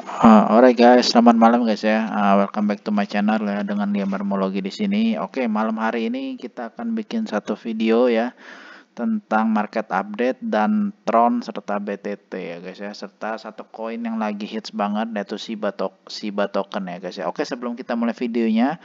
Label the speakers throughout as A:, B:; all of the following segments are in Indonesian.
A: Alright guys, selamat malam guys ya. Welcome back to my channel ya dengan Liam Mermologi di sini. Oke, malam hari ini kita akan bikin satu video ya tentang market update dan Tron serta BTT ya guys ya, serta satu koin yang lagi hits banget yaitu Shiba token ya guys ya. Oke, sebelum kita mulai videonya,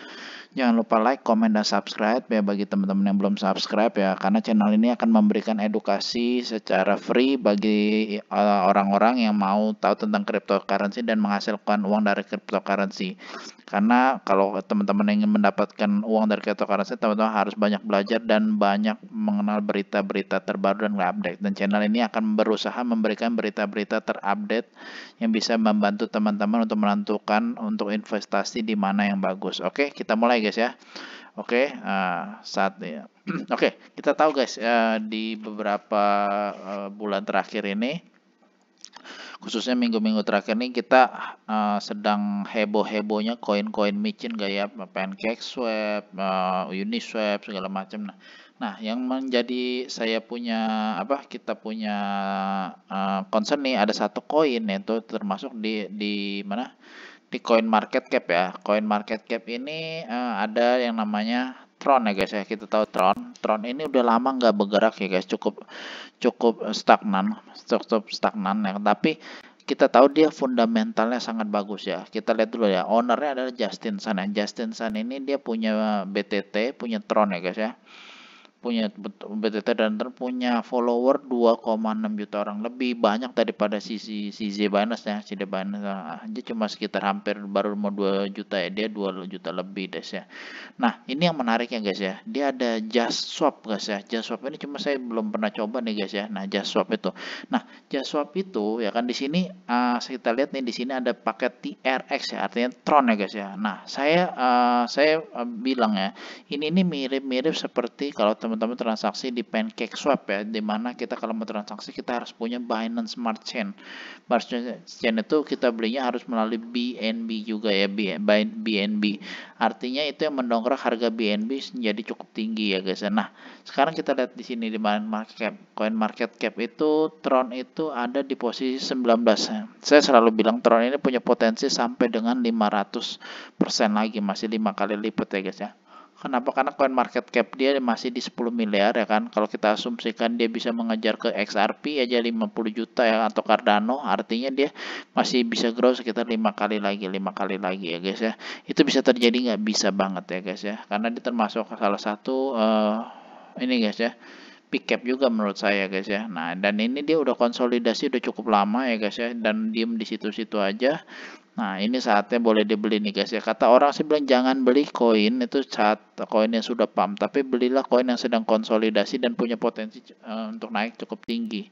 A: jangan lupa like, comment, dan subscribe ya bagi teman-teman yang belum subscribe ya, karena channel ini akan memberikan edukasi secara free bagi orang-orang yang mau tahu tentang cryptocurrency dan menghasilkan uang dari cryptocurrency. Karena kalau teman-teman ingin mendapatkan uang dari cryptocurrency, teman-teman harus banyak belajar dan banyak mengenal berita-berita terbaru dan update. Dan channel ini akan berusaha memberikan berita-berita terupdate yang bisa membantu teman-teman untuk menentukan untuk investasi di mana yang bagus. Oke, kita mulai guys ya. Oke, saat ya. Oke, kita tahu guys di beberapa bulan terakhir ini, khususnya minggu-minggu terakhir ini kita sedang heboh-hebohnya koin-koin micin gaya PancakeSwap, Uniswap segala macam. Nah, yang menjadi kita punya concern nih, ada satu koin yaitu termasuk di mana? Di Coin Market Cap ya. Coin Market Cap ini ada yang namanya Tron ya guys ya. Kita tahu Tron. Tron ini udah lama nggak bergerak ya guys. Cukup cukup stagnan ya. Tapi kita tahu dia fundamentalnya sangat bagus ya. Kita lihat dulu ya. Ownernya adalah Justin Sun ya. Justin Sun ini dia punya BTT, punya Tron ya guys ya, punya BTT dan punya follower 2,6 juta orang, lebih banyak daripada si Binance ya. Si Binance dia cuma sekitar hampir baru mau 2 juta ya, dia 2 juta lebih guys ya. Nah, ini yang menarik ya guys ya. Dia ada Just Swap guys ya. Just Swap ini cuma saya belum pernah coba nih guys ya. Nah, Just Swap itu. Nah, Just Swap itu ya kan di sini kita lihat nih di sini ada paket TRX ya, artinya Tron ya guys ya. Nah, saya bilang ya, ini mirip-mirip seperti kalau teman-teman transaksi di PancakeSwap ya, di mana kita kalau mau transaksi kita harus punya Binance Smart Chain. Binance Chain itu kita belinya harus melalui BNB juga ya, BNB. Artinya itu yang mendongkrak harga BNB menjadi cukup tinggi ya guys. Nah, sekarang kita lihat di sini di Coin Market Cap itu Tron itu ada di posisi 19. Saya selalu bilang Tron ini punya potensi sampai dengan 500% lagi, masih 5 kali lipat ya guys ya. Kenapa? Karena coin market cap dia masih di 10 miliar ya kan. Kalau kita asumsikan dia bisa mengejar ke XRP aja 50 juta ya atau Cardano, artinya dia masih bisa grow sekitar 5 kali lagi ya guys ya. Itu bisa terjadi nggak? Bisa banget ya guys ya. Karena dia termasuk salah satu ini guys ya, pick cap juga menurut saya guys ya. Nah, dan ini dia udah konsolidasi udah cukup lama ya guys ya, dan diem di situ-situ aja. Nah, ini saatnya boleh dibeli nih guys ya. Kata orang sih bilang jangan beli koin itu saat koin yang sudah pump, tapi belilah koin yang sedang konsolidasi dan punya potensi untuk naik cukup tinggi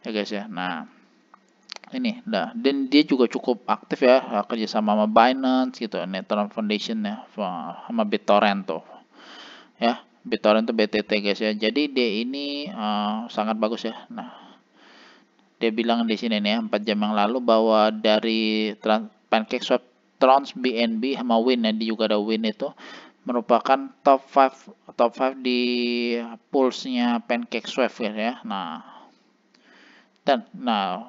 A: ya guys ya. Nah, ini dan dia juga cukup aktif ya, kerja sama Binance gitu, Neutron Foundation ya, sama BitTorrent tuh ya. BitTorrent tuh BTT guys ya. Jadi dia ini sangat bagus ya. Nah, dia bilang di sini nih ya, 4 jam yang lalu bahwa dari PancakeSwap, Trons, BNB sama Win ya, dia juga ada Win itu merupakan top 5 di poolsnya PancakeSwap ya.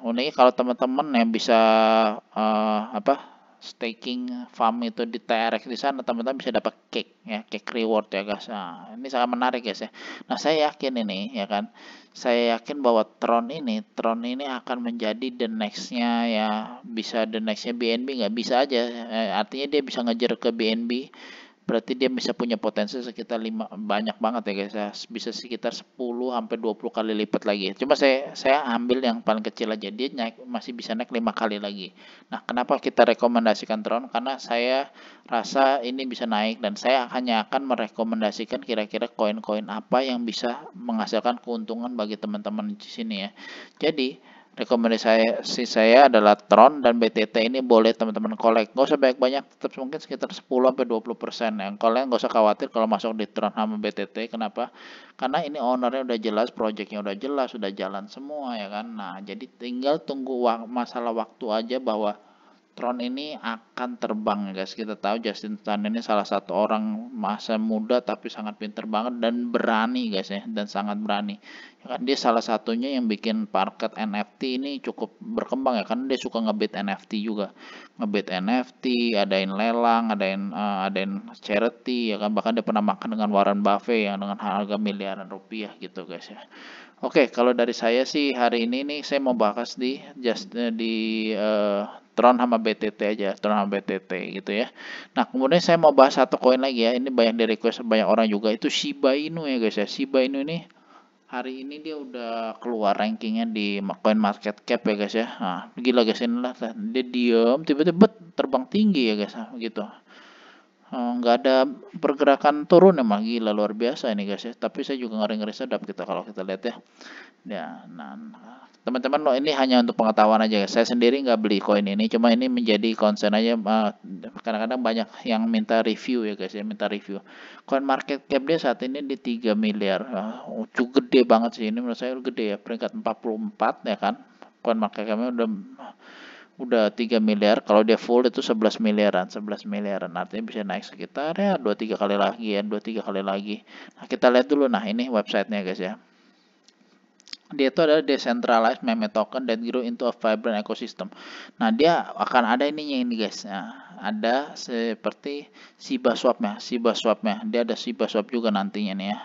A: Uniknya kalau teman-teman yang bisa staking farm itu di TRX di sana, teman-teman bisa dapat cake ya, cake reward ya guys. Nah, ini sangat menarik guys ya. Nah, saya yakin ini ya kan, saya yakin bahwa Tron ini akan menjadi the nextnya ya, bisa the nextnya BNB, nggak bisa aja, artinya dia bisa ngejar ke BNB. Berarti dia bisa punya potensi sekitar 5, banyak banget ya guys ya. Bisa sekitar 10 sampai 20 kali lipat lagi. Cuma saya ambil yang paling kecil aja. Dia masih bisa naik 5 kali lagi. Nah, kenapa kita rekomendasikan Tron? Karena saya rasa ini bisa naik dan saya hanya akan merekomendasikan kira-kira koin-koin apa yang bisa menghasilkan keuntungan bagi teman-teman di sini ya. Jadi rekomendasi saya adalah Tron dan BTT ini boleh teman-teman collect. Nggak usah banyak-banyak, tetap mungkin sekitar 10-20%. Yang kalian nggak usah khawatir kalau masuk di Tron sama BTT. Kenapa? Karena ini ownernya udah jelas, projectnya udah jelas, sudah jalan semua ya kan. Nah, jadi tinggal tunggu masalah waktu aja bahwa Tron ini akan terbang guys. Kita tahu Justin Sun ini salah satu orang masa muda tapi sangat pinter banget dan berani guys ya, dan sangat berani. Ya kan dia salah satunya yang bikin market NFT ini cukup berkembang ya, karena dia suka ngebit NFT juga. Ngebit NFT, adain lelang, adain charity ya kan, bahkan dia pernah makan dengan Warren Buffett yang dengan harga miliaran rupiah gitu guys ya. Oke, kalau dari saya sih hari ini nih saya mau bahas di Tron sama BTT aja, Tron sama BTT gitu ya. Nah, kemudian saya mau bahas satu koin lagi ya. Ini banyak di request banyak orang juga, itu Shiba Inu ya guys ya. Shiba Inu ini hari ini dia udah keluar rankingnya di coin market cap ya guys ya. Nah, gila guys, inilah dia diem tiba-tiba terbang tinggi ya guys gitu. Nggak ada pergerakan turun, emang gila luar biasa ini guys ya. Tapi saya juga ngeri-ngeri sedap kita kalau kita lihat ya. Ya, nah, teman-teman loh, ini hanya untuk pengetahuan aja guys. Saya sendiri nggak beli koin ini, cuma ini menjadi concern aja. Kadang-kadang banyak yang minta review ya guys ya, minta review. Coin market cap dia saat ini di 3 miliar. Cukup gede banget sih, ini menurut saya gede ya, peringkat 44 ya kan. Coin market capnya udah 3 miliar, kalau dia full itu 11 miliaran, artinya bisa naik sekitar ya 2-3 kali lagi ya, 2-3 kali lagi. Nah, kita lihat dulu, nah ini websitenya guys ya. Dia itu adalah decentralized meme token that grow into a vibrant ecosystem. Nah, dia akan ada ininya ini guys. Nah, ada seperti Shiba Swap-nya. Dia ada Shiba Swap juga nantinya nih ya.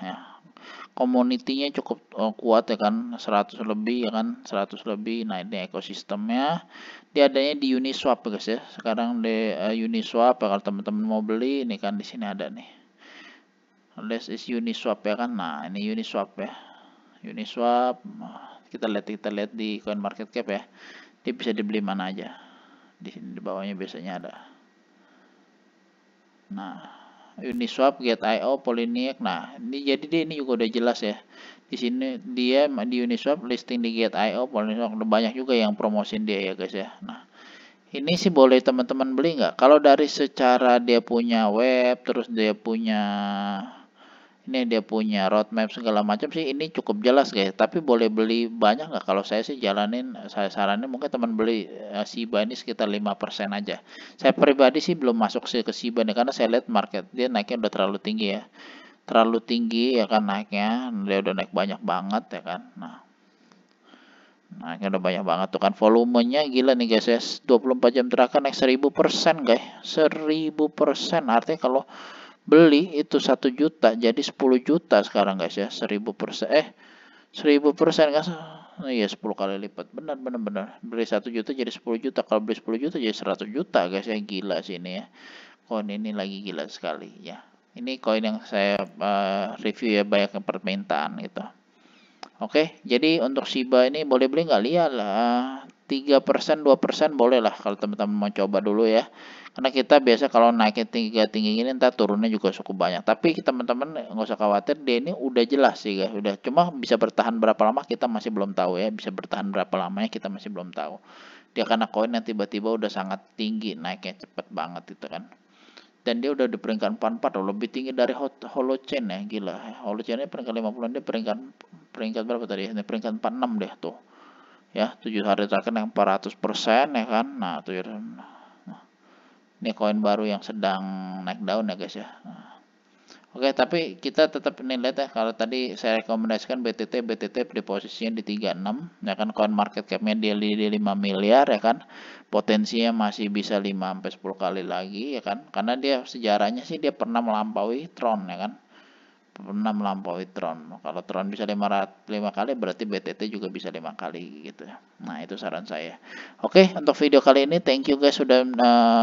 A: Community-nya cukup kuat ya kan, 100 lebih ya kan, 100 lebih. Nah, ini ekosistemnya dia adanya di Uniswap guys ya. Sekarang di Uniswap ya, kalau teman-teman mau beli ini kan di sini ada nih. This is Uniswap ya kan. Nah, ini Uniswap ya. Uniswap kita lihat di coin market cap ya. Dia bisa dibeli mana aja. Di sini di bawahnya biasanya ada. Nah, Uniswap, Get.io, Polyniac. Nah, ini juga udah jelas ya. Di sini dia di Uniswap listing di Get.io, Polyniac, udah banyak juga yang promosin dia ya guys ya. Nah, ini sih boleh teman-teman beli nggak? Kalau dari secara dia punya web, terus dia punya roadmap segala macam sih, ini cukup jelas guys. Tapi boleh beli banyak nggak? Kalau saya sih saya saranin mungkin teman beli Shiba ini sekitar 5% aja. Saya pribadi sih belum masuk ke Shiba nih, karena saya lihat market dia naiknya udah terlalu tinggi ya. Terlalu tinggi ya kan naiknya. Dia udah naik banyak banget ya kan. Nah, naiknya udah banyak banget tuh kan. Volumenya gila nih guys ya. 24 jam terakhir naik 1000% guys. 1000%. Artinya kalau beli itu 1 juta jadi 10 juta sekarang guys ya. 1000%. 1000% kan. Iya 10 kali lipat. Benar. Beli 1 juta jadi 10 juta. Kalau beli 10 juta jadi 100 juta guys ya. Gila sih ini ya. Koin ini lagi gila sekali ya. Ini koin yang saya review ya, banyak permintaan gitu. Oke, jadi untuk Shiba ini boleh beli nggak? Lihat lah, 3%, 2% boleh lah kalau teman-teman mau coba dulu ya. Karena kita biasa kalau naiknya tinggi ini ntar turunnya juga cukup banyak. Tapi teman-teman nggak usah khawatir, dia ini udah jelas sih guys. Udah, cuma bisa bertahan berapa lama kita masih belum tahu ya. Bisa bertahan berapa lamanya kita masih belum tahu. Dia karena koin yang tiba-tiba udah sangat tinggi, naiknya cepet banget itu kan. Dan dia udah di peringkat 44, lebih tinggi dari Holochain ya, gila. Holochain ini peringkat 50, dia peringkat berapa tadi? Ini peringkat 46 deh tuh. Ya, 7 hari terakhir yang 400% ya kan. Nah, tuh ini koin baru yang sedang naik daun ya guys ya. Nah. Oke, tapi kita tetap ini lihat ya, kalau tadi saya rekomendasikan BTT di posisinya di 36 ya kan, coin market capnya dia di 5 miliar ya kan, potensinya masih bisa 5 sampai 10 kali lagi ya kan, karena dia sejarahnya sih dia pernah melampaui Tron ya kan. Kalau Tron bisa 5 kali, berarti BTT juga bisa 5 kali gitu. Nah, itu saran saya. Oke, untuk video kali ini thank you guys sudah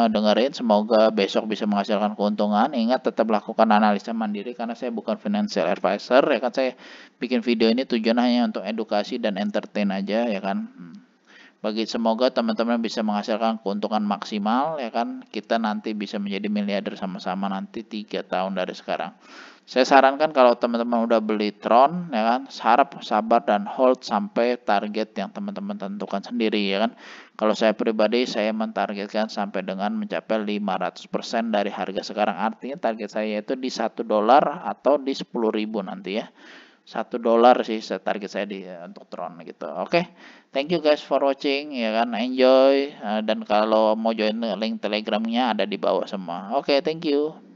A: dengerin. Semoga besok bisa menghasilkan keuntungan. Ingat, tetap lakukan analisa mandiri karena saya bukan financial advisor ya kan. Saya bikin video ini tujuan hanya untuk edukasi dan entertain aja ya kan. Semoga teman-teman bisa menghasilkan keuntungan maksimal ya kan. Kita nanti bisa menjadi miliarder sama-sama nanti 3 tahun dari sekarang. Saya sarankan kalau teman-teman udah beli Tron ya kan, harap sabar dan hold sampai target yang teman-teman tentukan sendiri ya kan. Kalau saya pribadi, saya mentargetkan sampai dengan mencapai 500% dari harga sekarang. Artinya target saya itu di $1 atau di 10.000 nanti ya. $1 sih target saya di untuk Tron gitu. Oke, thank you guys for watching ya kan, enjoy dan kalau mau join link Telegramnya ada di bawah semua. Oke, thank you.